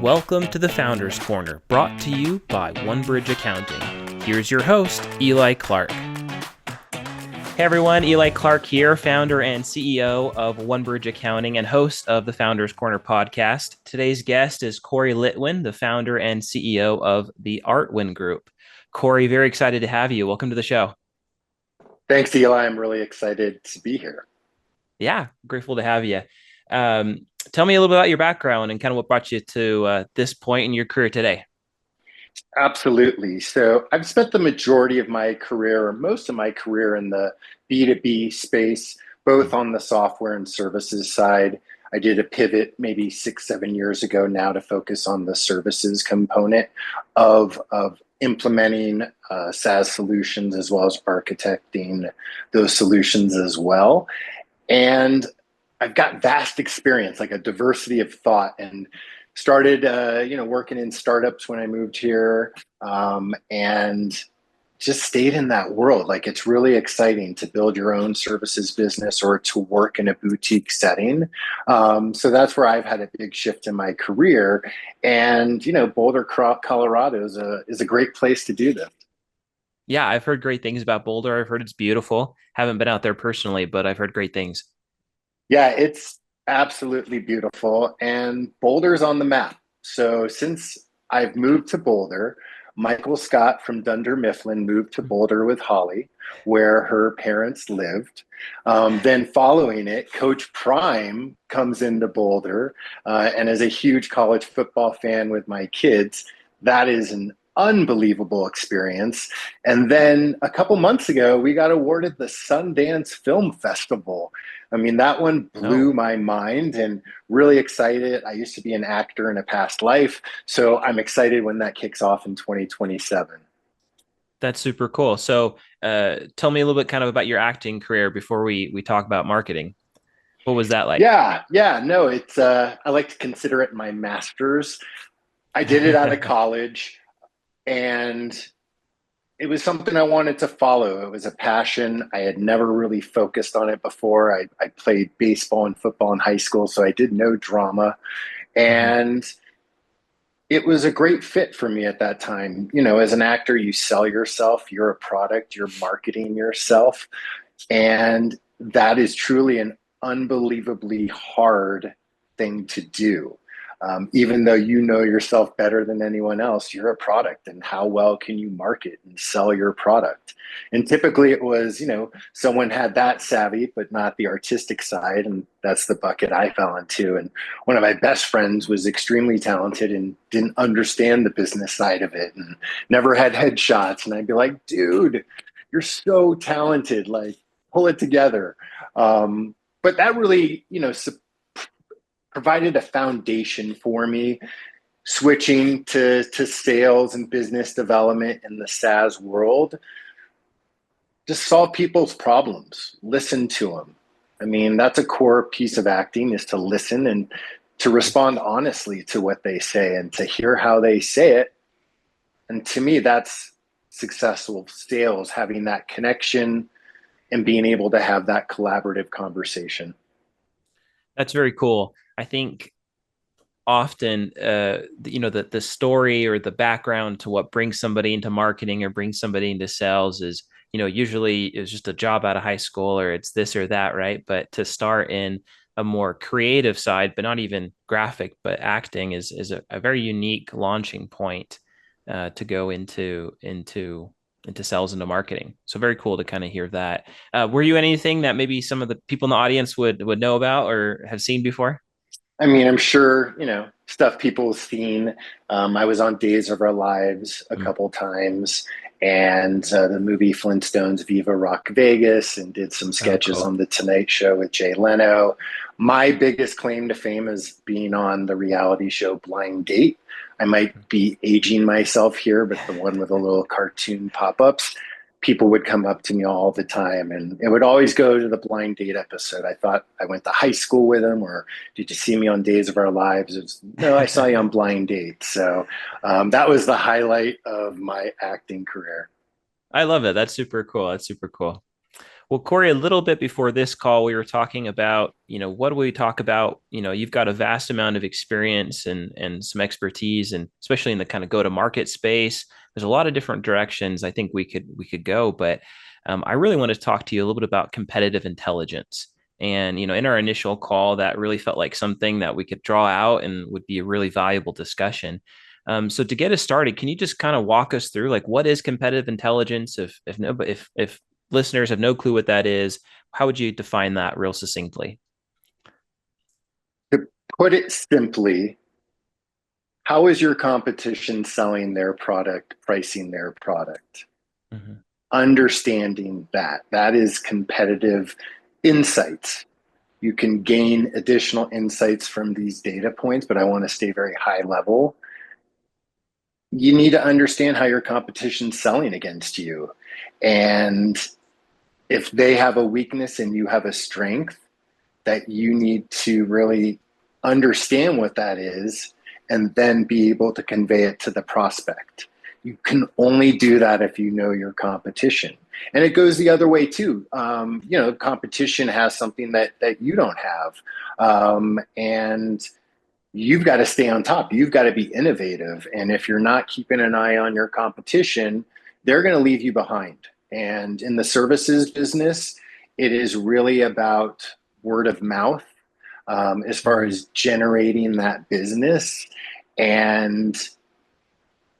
Welcome to the Founders Corner, brought to you by OneBridge Accounting. Here's your host, Eli Clark. Hey everyone, Eli Clark here, founder and CEO of OneBridge Accounting and host of the Founders Corner podcast. Today's guest is Corey Litwin, the founder and CEO of the Artwin Group. Corey, very excited to have you. Welcome to the show. Thanks, Eli. I'm really excited to be here. Yeah, grateful to have you. Tell me a little bit about your background and kind of what brought you to this point in your career today. Absolutely. So I've spent the majority of my career, or most of my career, in the B2B space, both on the software and services side. I did a pivot maybe 6-7 years ago now to focus on the services component of implementing SaaS solutions, as well as architecting those solutions as well. And I've got vast experience, like a diversity of thought, and started, working in startups when I moved here, and just stayed in that world. Like, it's really exciting to build your own services business or to work in a boutique setting. So that's where I've had a big shift in my career. And, Boulder, Colorado is a great place to do this. Yeah, I've heard great things about Boulder. I've heard it's beautiful. Haven't been out there personally, but I've heard great things. Yeah, it's absolutely beautiful. And Boulder's on the map. So since I've moved to Boulder, Michael Scott from Dunder Mifflin moved to Boulder with Holly, where her parents lived. Then following it, Coach Prime comes into Boulder. And as a huge college football fan with my kids, that is an unbelievable experience. And then a couple months ago, we got awarded the Sundance Film Festival. I mean, that one blew my mind, and really excited. I used to be an actor in a past life, so I'm excited when that kicks off in 2027. That's super cool. So tell me a little bit kind of about your acting career before we talk about marketing. What was that like? Yeah, no, it's I like to consider it my master's. I did it out of college, and it was something I wanted to follow. It was a passion. I had never really focused on it before. I played baseball and football in high school, so I did no drama. And it was a great fit for me at that time. As an actor, you sell yourself, you're a product, you're marketing yourself. And that is truly an unbelievably hard thing to do. Even though you know yourself better than anyone else, you're a product, and how well can you market and sell your product? And typically it was, someone had that savvy, but not the artistic side. And that's the bucket I fell into. And one of my best friends was extremely talented and didn't understand the business side of it and never had headshots. And I'd be like, dude, you're so talented, like, pull it together. But that really, provided a foundation for me switching to sales and business development in the SaaS world. Just solve people's problems, listen to them. I mean, that's a core piece of acting, is to listen and to respond honestly to what they say and to hear how they say it. And to me, that's successful sales, having that connection and being able to have that collaborative conversation. That's very cool. I think often, the story or the background to what brings somebody into marketing or brings somebody into sales is, usually it's just a job out of high school or it's this or that, right? But to start in a more creative side, but not even graphic, but acting is a very unique launching point to go into sales, into marketing. So very cool to kind of hear that. Were you anything that maybe some of the people in the audience would know about or have seen before? I mean, I'm sure, stuff people have seen. I was on Days of Our Lives a couple times, and the movie Flintstones Viva Rock Vegas, and did some sketches on The Tonight Show with Jay Leno. My biggest claim to fame is being on the reality show Blind Date. I might be aging myself here, but the one with the little cartoon pop-ups. People would come up to me all the time, and it would always go to the Blind Date episode. I thought I went to high school with him, or did you see me on Days of Our Lives? No, I saw you on Blind Date. So that was the highlight of my acting career. I love it. That's super cool. Well, Corey, a little bit before this call, we were talking about, what do we talk about? You've got a vast amount of experience and some expertise, and especially in the kind of go-to-market space. There's a lot of different directions I think we could go, but I really want to talk to you a little bit about competitive intelligence. And in our initial call, that really felt like something that we could draw out and would be a really valuable discussion. So to get us started, can you just kind of walk us through like what is competitive intelligence? If no, if listeners have no clue what that is, how would you define that real succinctly? To put it simply, how is your competition selling their product, pricing their product? Mm-hmm. Understanding that is competitive insights. You can gain additional insights from these data points, but I want to stay very high level. You need to understand how your competition's selling against you. And if they have a weakness and you have a strength, that you need to really understand what that is and then be able to convey it to the prospect. You can only do that if you know your competition. And it goes the other way too. Competition has something that you don't have. And you've got to stay on top. You've got to be innovative. And if you're not keeping an eye on your competition, they're going to leave you behind. And in the services business, it is really about word of mouth as far Mm-hmm. as generating that business. And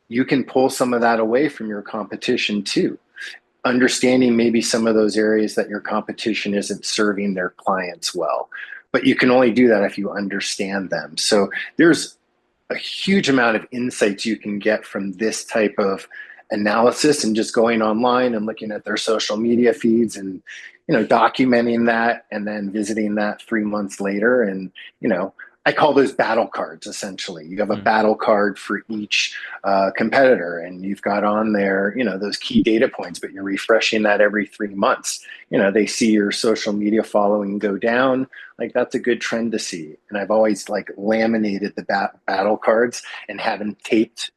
you can pull some of that away from your competition too. Understanding maybe some of those areas that your competition isn't serving their clients well. But you can only do that if you understand them. So there's a huge amount of insights you can get from this type of analysis and just going online and looking at their social media feeds and documenting that and then visiting that 3 months later. And I call those battle cards. Essentially, you have a Mm-hmm. battle card for each competitor, and you've got on there those key data points, but you're refreshing that every 3 months. They see your social media following go down, like that's a good trend to see. And I've always like laminated the battle cards and had them taped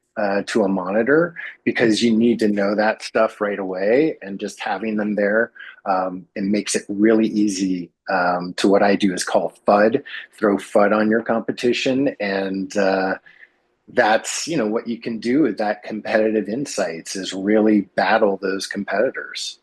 to a monitor, because you need to know that stuff right away. And just having them there, it makes it really easy to what I do is call FUD, throw FUD on your competition. And that's what you can do with that competitive insights is really battle those competitors.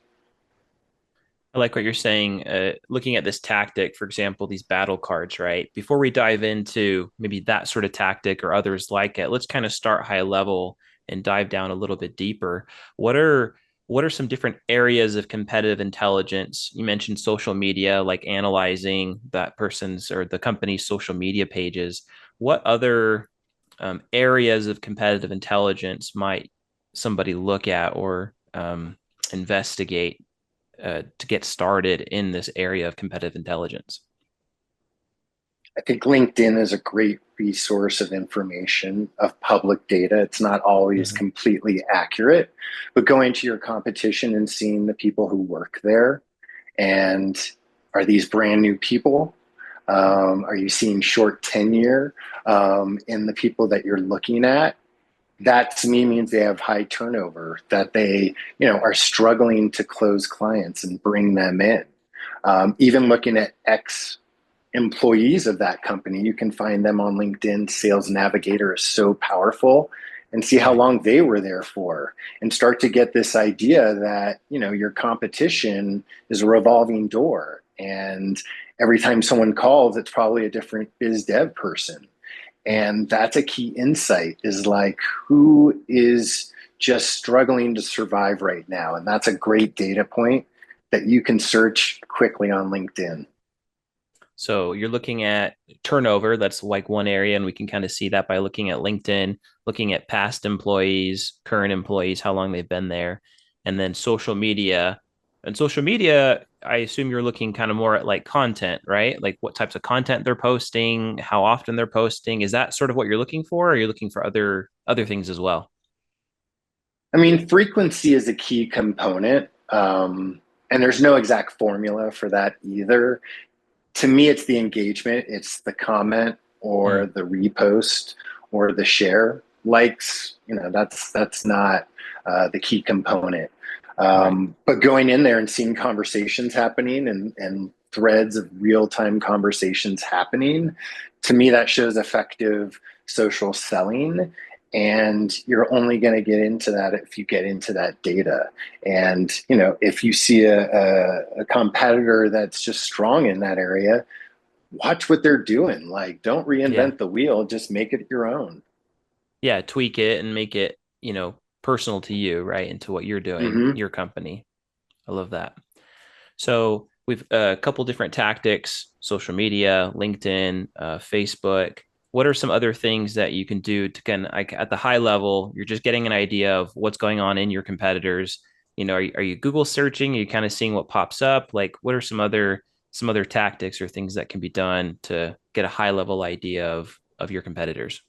I like what you're saying. Looking at this tactic, for example, these battle cards, right? Before we dive into maybe that sort of tactic or others like it, let's kind of start high level and dive down a little bit deeper. What are what are some different areas of competitive intelligence? You mentioned social media, like analyzing that person's or the company's social media pages. What other areas of competitive intelligence might somebody look at or investigate to get started in this area of competitive intelligence? I think LinkedIn is a great resource of information, of public data. It's not always Mm-hmm. completely accurate, but going to your competition and seeing the people who work there, and are these brand new people? Are you seeing short tenure in the people that you're looking at? That to me means they have high turnover, that they are struggling to close clients and bring them in. Even looking at ex employees of that company, you can find them on LinkedIn. Sales Navigator is so powerful, and see how Right. long they were there for, and start to get this idea that your competition is a revolving door, and every time someone calls, it's probably a different biz dev person. And that's a key insight, is like, who is just struggling to survive right now? And that's a great data point that you can search quickly on LinkedIn. So you're looking at turnover. That's like one area, and we can kind of see that by looking at LinkedIn, looking at past employees, current employees, how long they've been there, and then social media. And social media, I assume you're looking kind of more at like content, right? Like what types of content they're posting, how often they're posting. Is that sort of what you're looking for, or are you looking for other things as well? I mean, frequency is a key component, and there's no exact formula for that either. To me, it's the engagement, it's the comment or Mm, the repost or the share. Likes, that's not the key component. Right. But going in there and seeing conversations happening and threads of real time conversations happening, to me, that shows effective social selling. And you're only going to get into that if you get into that data. And, if you see a competitor that's just strong in that area, watch what they're doing. Like, don't Yeah. reinvent the wheel, just make it your own. Yeah. Tweak it and make it, personal to you, right? Into what you're doing, Mm-hmm. your company. I love that. So we've a couple different tactics: social media, LinkedIn, Facebook. What are some other things that you can do to kind of, like, at the high level, you're just getting an idea of what's going on in your competitors? Are you Google searching? Are you kind of seeing what pops up? Like, what are some other tactics or things that can be done to get a high level idea of your competitors?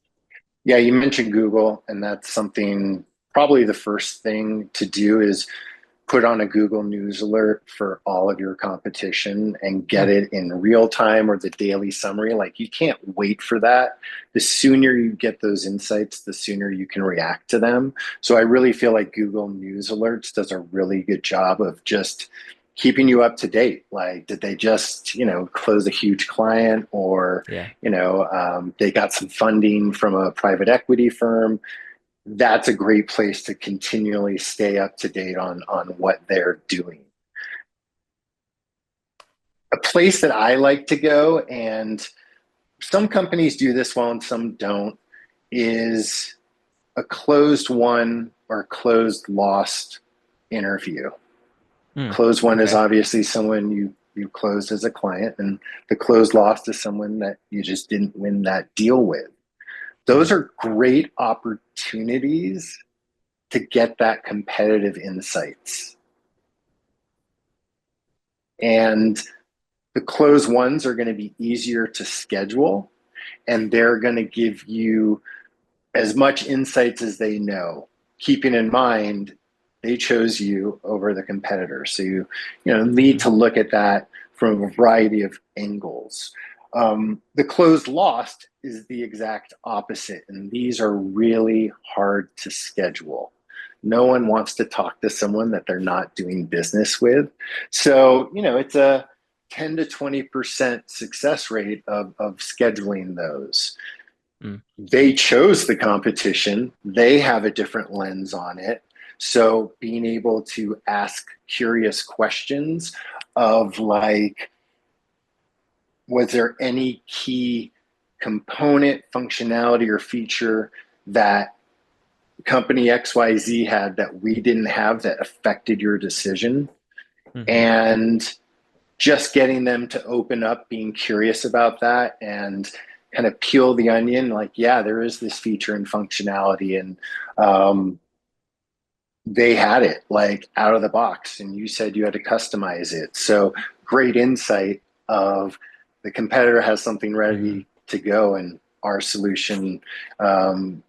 Yeah, you mentioned Google, and that's something probably the first thing to do is put on a Google News alert for all of your competition and get Hmm. it in real time or the daily summary. Like, you can't wait for that. The sooner you get those insights, the sooner you can react to them. So I really feel like Google News alerts does a really good job of just keeping you up to date. Like, did they just, close a huge client, or, Yeah. they got some funding from a private equity firm? That's a great place to continually stay up to date on what they're doing. A place that I like to go, and some companies do this well and some don't, is a closed won or closed lost interview. Hmm. Closed won is Okay. obviously someone you closed as a client, and the closed lost is someone that you just didn't win that deal with. Those Yeah. are great opportunities to get that competitive insights. And the closed ones are going to be easier to schedule, and they're going to give you as much insights as they know, keeping in mind they chose you over the competitor. So you need Hmm. to look at that from a variety of angles. The closed lost is the exact opposite, and these are really hard to schedule. No one wants to talk to someone that they're not doing business with. So, it's a 10 to 20% success rate of scheduling those. Hmm. They chose the competition, they have a different lens on it. So being able to ask curious questions of, like, was there any key component, functionality, or feature that company XYZ had that we didn't have that affected your decision? Hmm. And just getting them to open up, being curious about that, and kind of peel the onion. Like, yeah, there is this feature and functionality, and they had it like out of the box, and you said you had to customize it. So great insight of the competitor has something Hmm. ready to go, and our solution um,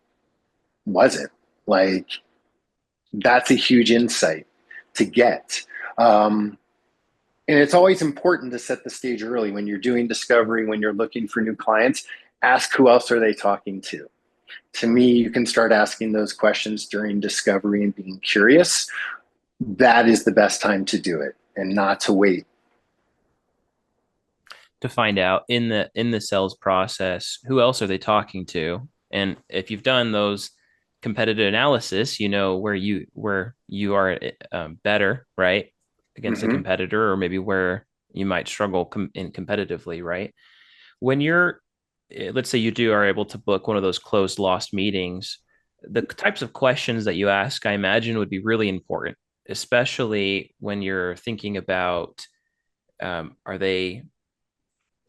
wasn't. Like, that's a huge insight to get. Um, And it's always important to set the stage early when you're doing discovery, when you're looking for new clients. Ask, who else are they talking to? To me, you can start asking those questions during discovery and being curious. That is the best time to do it, and not to wait. To find out in the sales process who else are they talking to, and if you've done those competitive analysis, where you are better, right, against a Mm-hmm. competitor, or maybe where you might struggle in competitively, right? When you're let's say you do are able to book one of those closed lost meetings, the types of questions that you ask, I imagine, would be really important, especially when you're thinking about, are they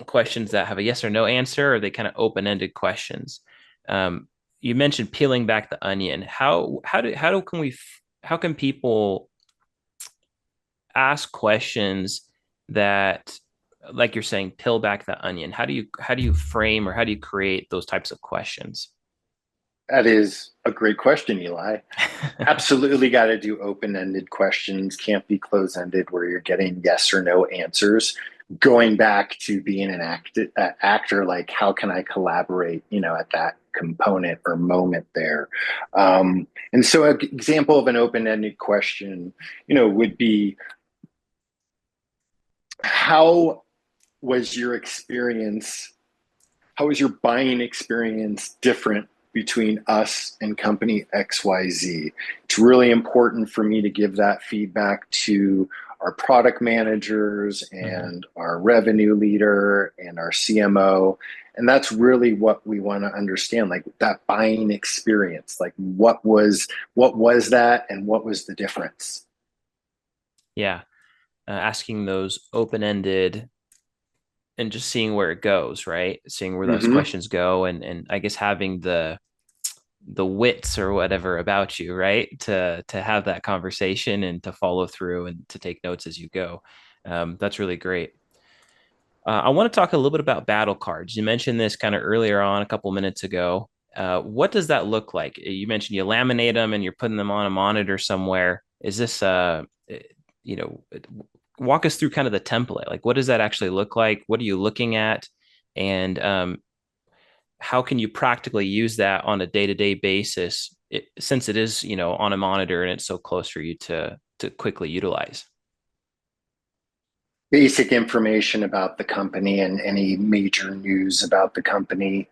questions that have a yes or no answer, or are they kind of open-ended questions? Um, you mentioned peeling back the onion. How can people ask questions that, like you're saying, peel back the onion? How do you frame, or how do you create those types of questions? That is a great question, Eli. Absolutely got to do open-ended questions. Can't be close-ended where you're getting yes or no answers. Going back to being an actor, like, how can I collaborate, at that component or moment there. And so an example of an open-ended question, would be, how was your experience, how was your buying experience different between us and company XYZ? It's really important for me to give that feedback to our product managers Mm-hmm. and our revenue leader and our CMO. And that's really what we want to understand, like that buying experience, like what was that and what was the difference? Yeah. Asking those open-ended and just seeing where it goes, right? Seeing where those Mm-hmm. questions go, and I guess having the wits or whatever about you, right? To have that conversation and to follow through and to take notes as you go. That's really great. I want to talk a little bit about battle cards. You mentioned this kind of earlier on a couple minutes ago. What does that look like? You mentioned you laminate them and you're putting them on a monitor somewhere. Is this you know, walk us through kind of the template. Like, what does that actually look like? What are you looking at? And how can you practically use that on a day-to-day basis since it is, on a monitor and it's so close for you to quickly utilize? Basic information about the company and any major news about the company,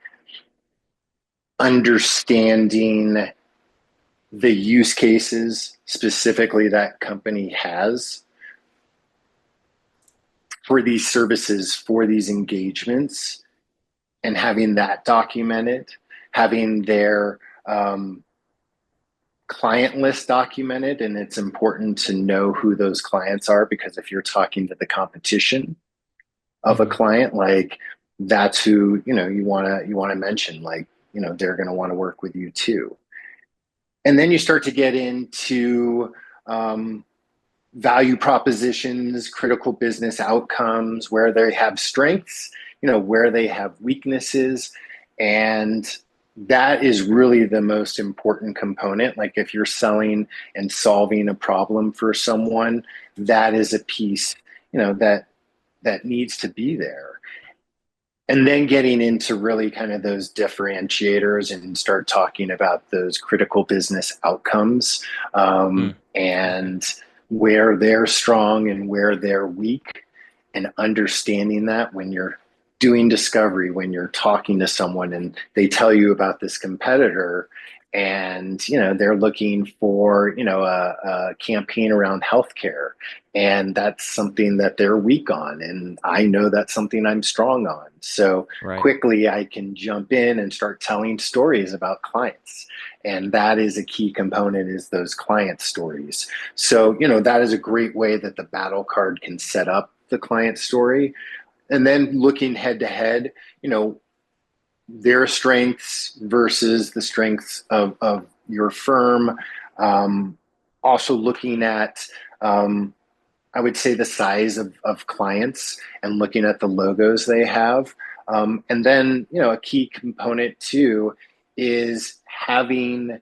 understanding the use cases specifically that company has for these services, for these engagements, and having that documented, having their client list documented. And it's important to know who those clients are, because if you're talking to the competition of a Mm-hmm. client, like that's who you want to mention, like they're going to want to work with you too. And then you start to get into value propositions, critical business outcomes, where they have strengths, where they have weaknesses. And that is really the most important component. Like if you're selling and solving a problem for someone, that is a piece, that needs to be there. And then getting into really kind of those differentiators and start talking about those critical business outcomes, Okay. and where they're strong and where they're weak, and understanding that when you're doing discovery, when you're talking to someone and they tell you about this competitor, and they're looking for a campaign around healthcare, and that's something that they're weak on, and I know that's something I'm strong on, so Right. quickly I can jump in and start telling stories about clients. And that is a key component, is those client stories. So that is a great way that the battle card can set up the client story. And then looking head to head, their strengths versus the strengths of your firm. Um, Also looking at, I would say, the size of clients and looking at the logos they have. And then, a key component too is having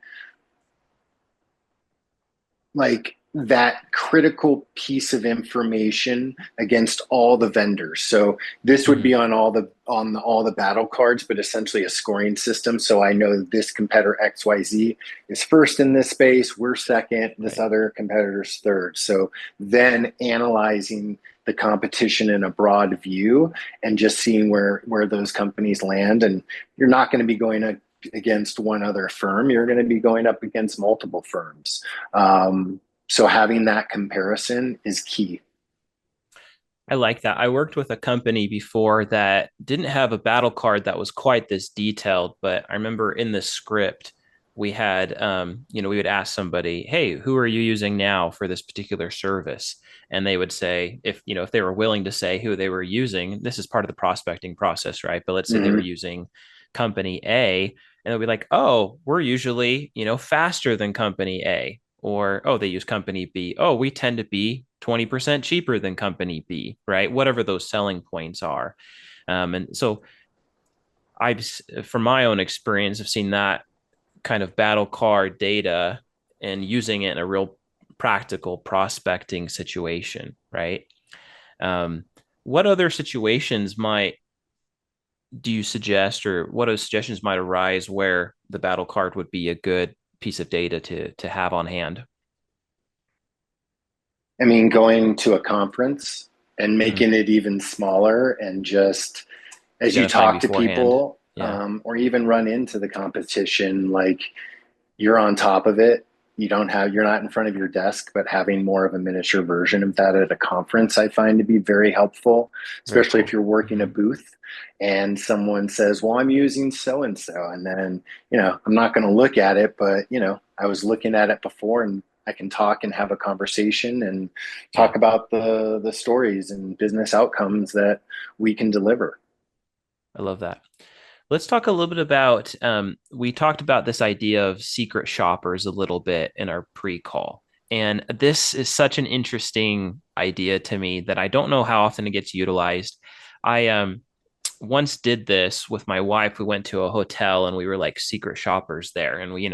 like that critical piece of information against all the vendors. So this would Mm-hmm. be on all the battle cards, but essentially a scoring system. So I know this competitor XYZ is first in this space, we're second, this Right. other competitor's third. So then analyzing the competition in a broad view and just seeing where those companies land. And you're not going to be going against one other firm, you're going to be going up against multiple firms. So having that comparison is key. I like that. I worked with a company before that didn't have a battle card that was quite this detailed, but I remember in the script we had, we would ask somebody, "Hey, who are you using now for this particular service?" And they would say, if they were willing to say who they were using, this is part of the prospecting process, right? But let's say they were Mm-hmm. using company A, and they'll be like, "Oh, we're usually, faster than company A." Or, oh, they use company B. Oh, we tend to be 20% cheaper than company B, right? Whatever those selling points are. And so I've, from my own experience, I've seen that kind of battle card data and using it in a real practical prospecting situation, right? Um, what other situations might do you suggest, or what are suggestions might arise where the battle card would be a good piece of data to have on hand? I mean, going to a conference and Mm-hmm. making it even smaller, and just as Taking you the time talk to beforehand. people, Yeah. or even run into the competition, like you're on top of it. You're not in front of your desk, but having more of a miniature version of that at a conference, I find to be very helpful, Very especially if cool. you're working a Mm-hmm. booth and someone says, well, I'm using so and so. And then, I'm not going to look at it, but, I was looking at it before, and I can talk and have a conversation and Yeah. talk about the stories and business outcomes that we can deliver. I love that. Let's talk a little bit about, we talked about this idea of secret shoppers a little bit in our pre-call. And this is such an interesting idea to me that I don't know how often it gets utilized. I once did this with my wife. We went to a hotel and we were like secret shoppers there. And we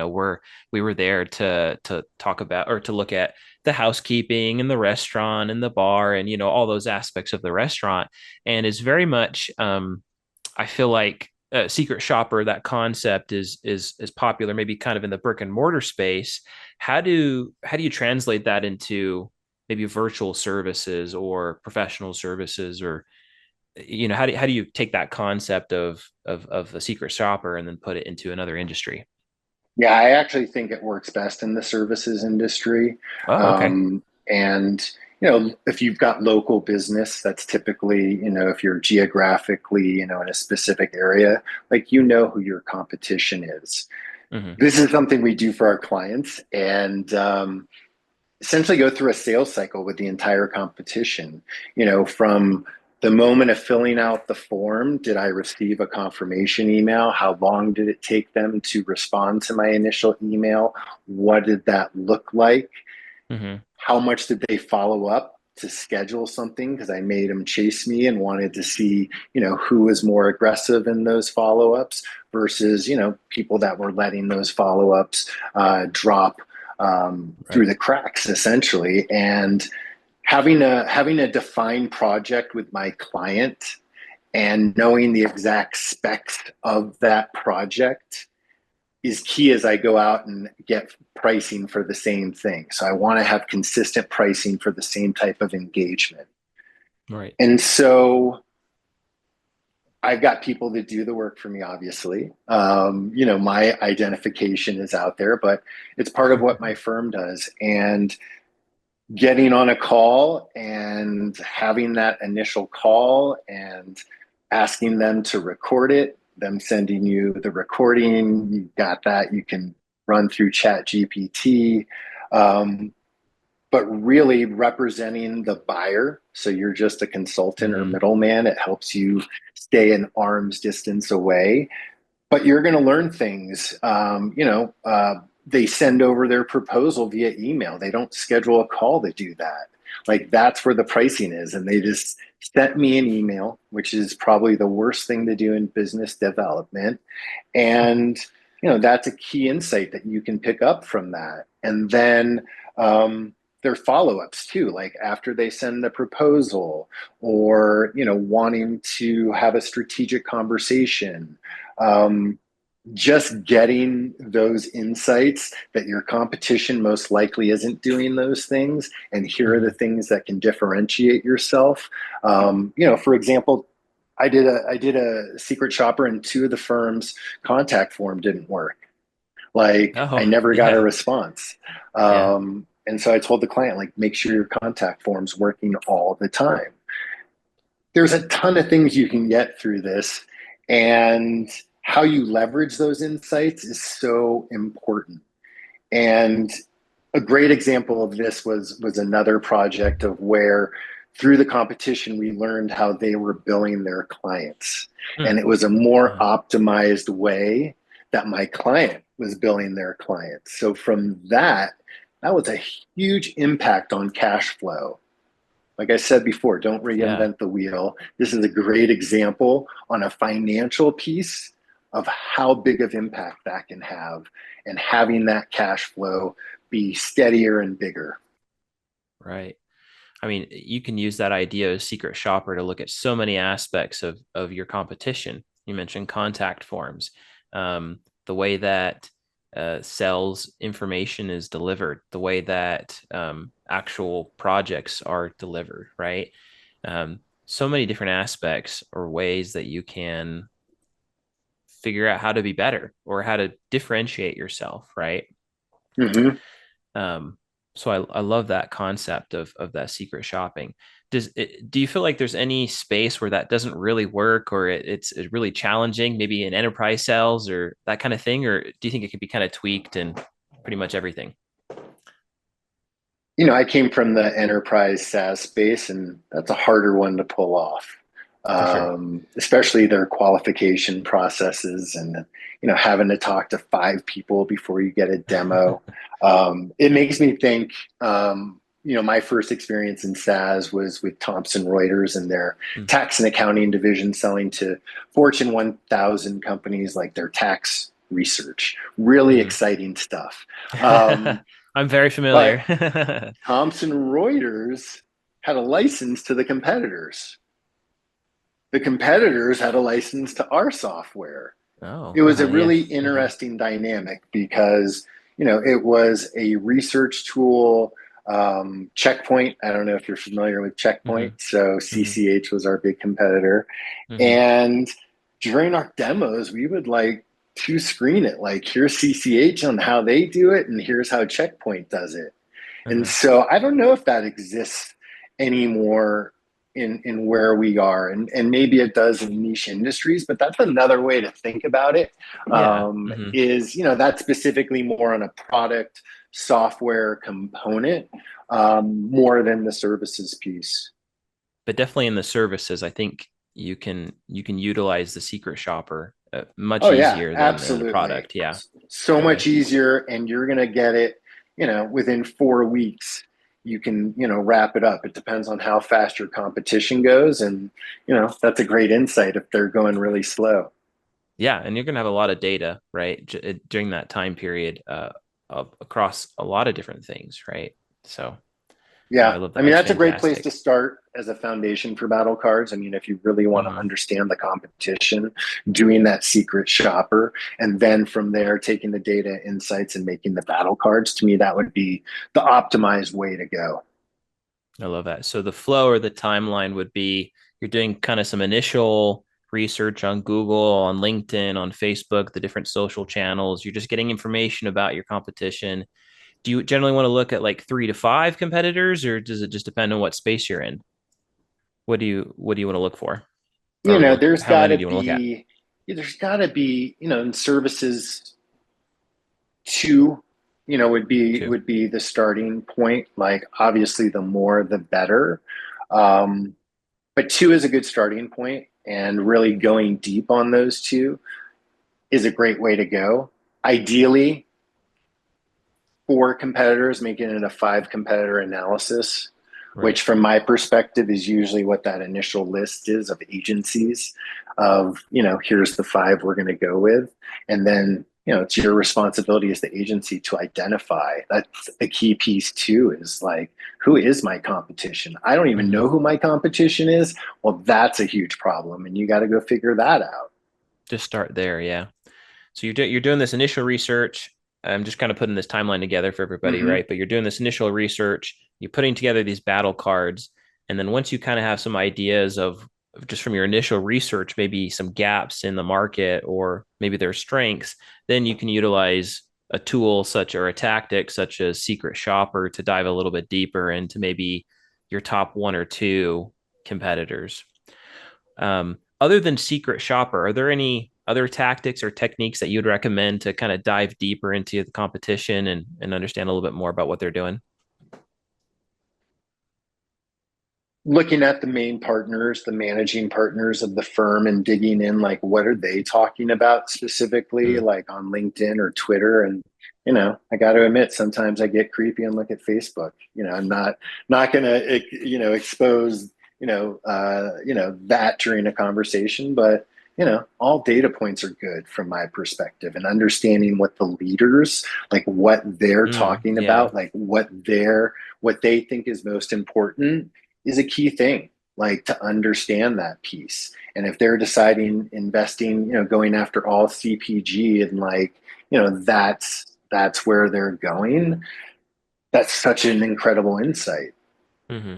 were there to talk about, or to look at the housekeeping and the restaurant and the bar and all those aspects of the restaurant. And it's very much I feel like secret shopper, that concept is popular, maybe kind of in the brick and mortar space. How do you translate that into maybe virtual services or professional services, or how do you take that concept of the secret shopper and then put it into another industry? Yeah, I actually think it works best in the services industry. Oh, okay. And, if you've got local business, that's typically, if you're geographically, in a specific area, like, who your competition is. Hmm. This is something we do for our clients, and essentially go through a sales cycle with the entire competition, from the moment of filling out the form. Did I receive a confirmation email? How long did it take them to respond to my initial email? What did that look like? Hmm. How much did they follow up to schedule something? Because I made them chase me and wanted to see, who was more aggressive in those follow-ups versus, people that were letting those follow-ups drop through Right. the cracks, essentially. And having a defined project with my client and knowing the exact specs of that project is key as I go out and get pricing for the same thing. So I want to have consistent pricing for the same type of engagement. Right. And so I've got people that do the work for me, obviously. My identification is out there, but it's part of what my firm does. And getting on a call and having that initial call and asking them to record it, them sending you the recording, you got that, you can run through Chat GPT. Um, but really representing the buyer. So you're just a consultant or Hmm. middleman. It helps you stay an arm's distance away, but you're going to learn things. They send over their proposal via email. They don't schedule a call to do that. Like, that's where the pricing is. And they just sent me an email, which is probably the worst thing to do in business development. And, that's a key insight that you can pick up from that. And then, their follow-ups too, like after they send the proposal, or wanting to have a strategic conversation. um, just getting those insights that your competition most likely isn't doing those things, and here are the Hmm. things that can differentiate yourself. For example, I did a secret shopper, and two of the firms' contact form didn't work. Like, I Oh, never got a yeah. response. Yeah. And so I told the client, like, make sure your contact form's working all the time. There's a ton of things you can get through this, and how you leverage those insights is so important. And a great example of this was another project of where, through the competition, we learned how they were billing their clients, Hmm. and it was a more Uh, optimized way that my client was billing their clients. So from that was a huge impact on cash flow. Like I said before, don't yeah. reinvent the wheel. This is a great example on a financial piece of how big of impact that can have, and having that cash flow be steadier and bigger. Right. I mean, you can use that idea of secret shopper to look at so many aspects of your competition. You mentioned contact forms, the way that sales information is delivered, the way that actual projects are delivered, right? So many different aspects or ways that you can figure out how to be better or how to differentiate yourself, right? Mm-hmm. Um, so I love that concept of that secret shopping. Do you feel like there's any space where that doesn't really work, or it's really challenging, maybe in enterprise sales or that kind of thing, or do you think it could be kind of tweaked in pretty much everything? You know, I came from the enterprise SaaS space, and that's a harder one to pull off, For sure. especially their qualification processes and, you know, having to talk to five people before you get a demo. It makes me think, you know, my first experience in SaaS was with Thomson Reuters and their Mm, tax and accounting division selling to Fortune 1000 companies like their tax research. Really mhm. exciting stuff. Um, I'm very but familiar. Thomson Reuters had a license to the competitors. The competitors had a license to our software. Oh, It was a yeah. really Hmm. interesting dynamic because, you know, it was a research tool. Checkpoint, I don't know if you're familiar with Checkpoint. Hmm. So Hmm. CCH was our big competitor. Hmm. And during our demos, we would like to screen it like, here's CCH on how they do it, and here's how Checkpoint does it. And Hmm. so I don't know if that exists anymore in where we are. And maybe it does in niche industries, but that's another way to think about it. Yeah. Hmm. Is, you know, that's specifically more on a product software component, more than the services piece. But definitely in the services, I think you can utilize the secret shopper much Oh yeah, easier than the absolutely. product. Yeah, So much totally. easier, and you're going to get it, you know, within 4 weeks. You can, you know, wrap it up. It depends on how fast your competition goes, and you know that's a great insight if they're going really slow. Yeah, and you're gonna have a lot of data, right, during that time period, across a lot of different things, right? So, no, I Yeah, love I that. mean That's that's a great place fantastic. to start as a foundation for battle cards. I mean, if you really want to Hmm. understand the competition, doing that secret shopper, and then from there taking the data insights and making the battle cards. To me, that would be the optimized way to go. I love that. So the flow or the timeline would be you're doing kind of some initial research on Google, on LinkedIn, on Facebook, the different social channels. You're just getting information about your competition. Do you generally want to look at like 3 to 5 competitors, or does it just depend on what space you're in? What do you want to look for, You know, or how many do you want to look at? there's got to be, you know, in services two, you know, Two. would be the starting point. Like obviously, the more the better, um, but two is a good starting point, and really going deep on those two is a great way to go. Ideally, four competitors, making it a five competitor analysis, Right. which from my perspective is usually what that initial list is of agencies of, you know, here's the five we're going to go with. And then, you know, it's your responsibility as the agency to identify. That's a key piece too, is like, who is my competition? I don't even Hmm. know who my competition is. Well, that's a huge problem. And you got to go figure that out. Just start there. Yeah. So you're doing this initial research. I'm just kind of putting this timeline together for everybody, Mm-hmm. right? But you're doing this initial research. You're putting together these battle cards, and then once you kind of have some ideas of just from your initial research, maybe some gaps in the market or maybe their strengths, then you can utilize a tool such or a tactic such as Secret Shopper to dive a little bit deeper into maybe your top 1 or 2 competitors. Other than Secret Shopper, are there any other tactics or techniques that you'd recommend to kind of dive deeper into the competition and understand a little bit more about what they're doing? Looking at the main partners, the managing partners of the firm, and digging in, like, what are they talking about specifically, Mm, like on LinkedIn or Twitter. And, you know, I got to admit, sometimes I get creepy and look at Facebook. You know, I'm not going to, you know, expose, you know, that during a conversation, but, you know, all data points are good from my perspective, and understanding what the leaders, like what they're mm, talking yeah. about, like what they think is most important is a key thing. like to understand that piece. And if they're deciding investing, going after all CPG and like, that's where they're going, that's such an incredible insight. Mm-hmm.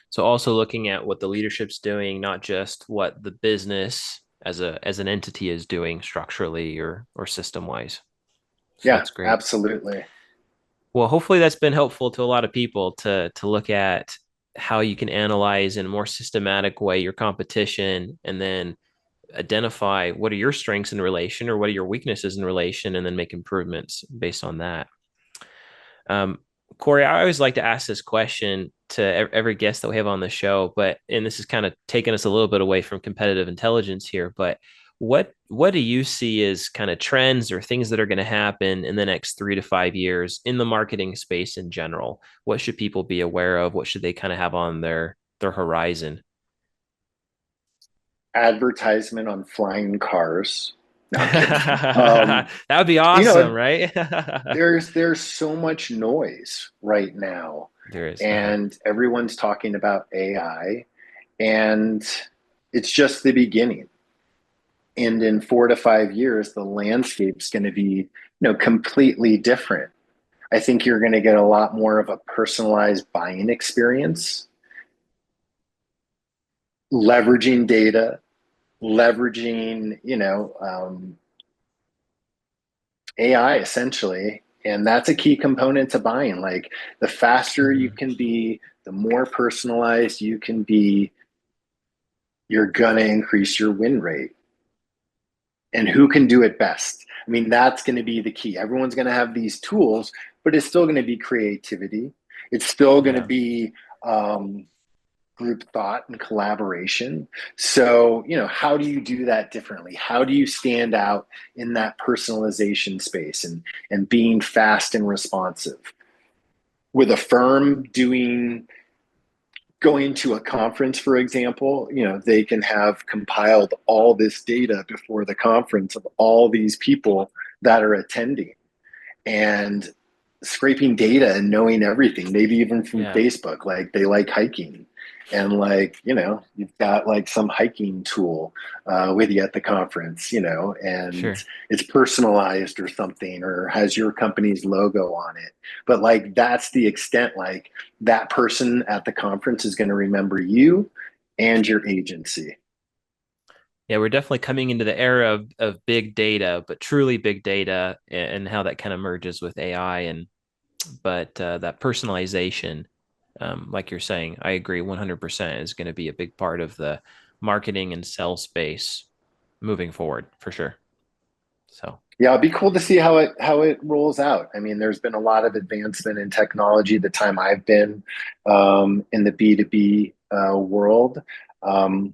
So also looking at what the leadership's doing, not just what the business as an entity is doing structurally or system wise. So Yeah, that's great. absolutely. Well, hopefully that's been helpful to a lot of people to look at how you can analyze in a more systematic way your competition and then identify what are your strengths in relation or what are your weaknesses in relation and then make improvements based on that. Um, Corey, I always like to ask this question to every guest that we have on the show, and this is kind of taking us a little bit away from competitive intelligence here, but what do you see as kind of trends or things that are going to happen in the next 3 to 5 years in the marketing space in general? What should people be aware of? What should they kind of have on their horizon? Advertisement on flying cars. No, I'm kidding. That would be You awesome, know, right? there's so much noise right now, There is. Uh-huh. and everyone's talking about AI, and it's just the beginning. And in 4 to 5 years, the landscape's going to be, completely different. I think you're going to get a lot more of a personalized buying experience, leveraging data, leveraging, AI essentially. And that's a key component to buying. Like the faster you Mhm. can be, the more personalized you can be, you're going to increase your win rate. And who can do it best? I mean, that's going to be the key. Everyone's going to have these tools, but it's still going to be creativity. It's still going to Yeah. be group thought and collaboration. So, how do you do that differently? How do you stand out in that personalization space and being fast and responsive? With a firm going to a conference, for example, they can have compiled all this data before the conference of all these people that are attending and scraping data and knowing everything, maybe even from Yeah. Facebook, like they like hiking. And like, you've got like some hiking tool with you at the conference, and Sure. it's personalized or something or has your company's logo on it. But like, that's the extent, like that person at the conference is going to remember you and your agency. Yeah, we're definitely coming into the era of big data, but truly big data and how that kind of merges with AI and but that personalization, like you're saying, I agree 100% is going to be a big part of the marketing and sell space moving forward for sure. So, Yeah, it'd be cool to see how it rolls out. I mean, there's been a lot of advancement in technology the time I've been in the B2B world, um,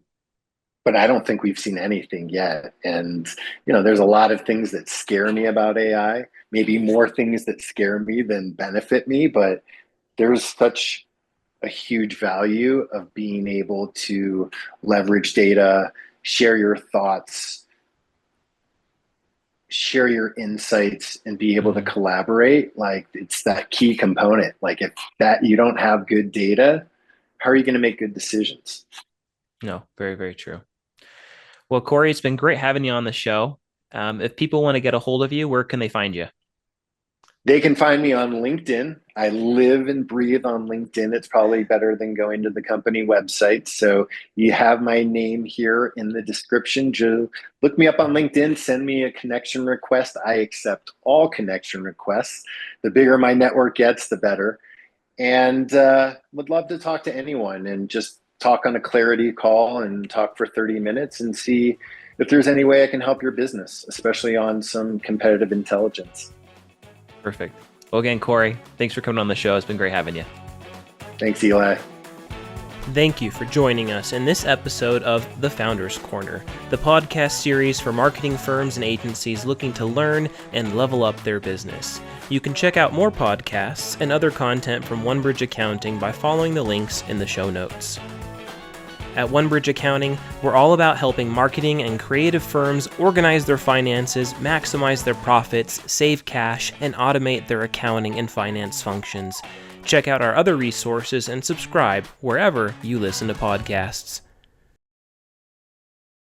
but I don't think we've seen anything yet. And there's a lot of things that scare me about AI. Maybe more things that scare me than benefit me, but there's such a huge value of being able to leverage data, share your thoughts, share your insights and be able to mhm. collaborate. Like it's that key component. Like if that you don't have good data, how are you going to make good decisions? No, very, very true. Well, Corey, it's been great having you on the show. If people want to get a hold of you, where can they find you? They can find me on LinkedIn. I live and breathe on LinkedIn. It's probably better than going to the company website. So you have my name here in the description. Just look me up on Mhm. LinkedIn, send me a connection request. I accept all connection requests. The bigger my network gets, the better. And would love to talk to anyone and just talk on a clarity call and talk for 30 minutes and see if there's any way I can help your business, especially on some competitive intelligence. Perfect. Well, again, Corey, thanks for coming on the show. It's been great having you. Thanks, Eli. Thank you for joining us in this episode of The Founders Corner, the podcast series for marketing firms and agencies looking to learn and level up their business. You can check out more podcasts and other content from OneBridge Accounting by following the links in the show notes. At OneBridge Accounting, we're all about helping marketing and creative firms organize their finances, maximize their profits, save cash, and automate their accounting and finance functions. Check out our other resources and subscribe wherever you listen to podcasts.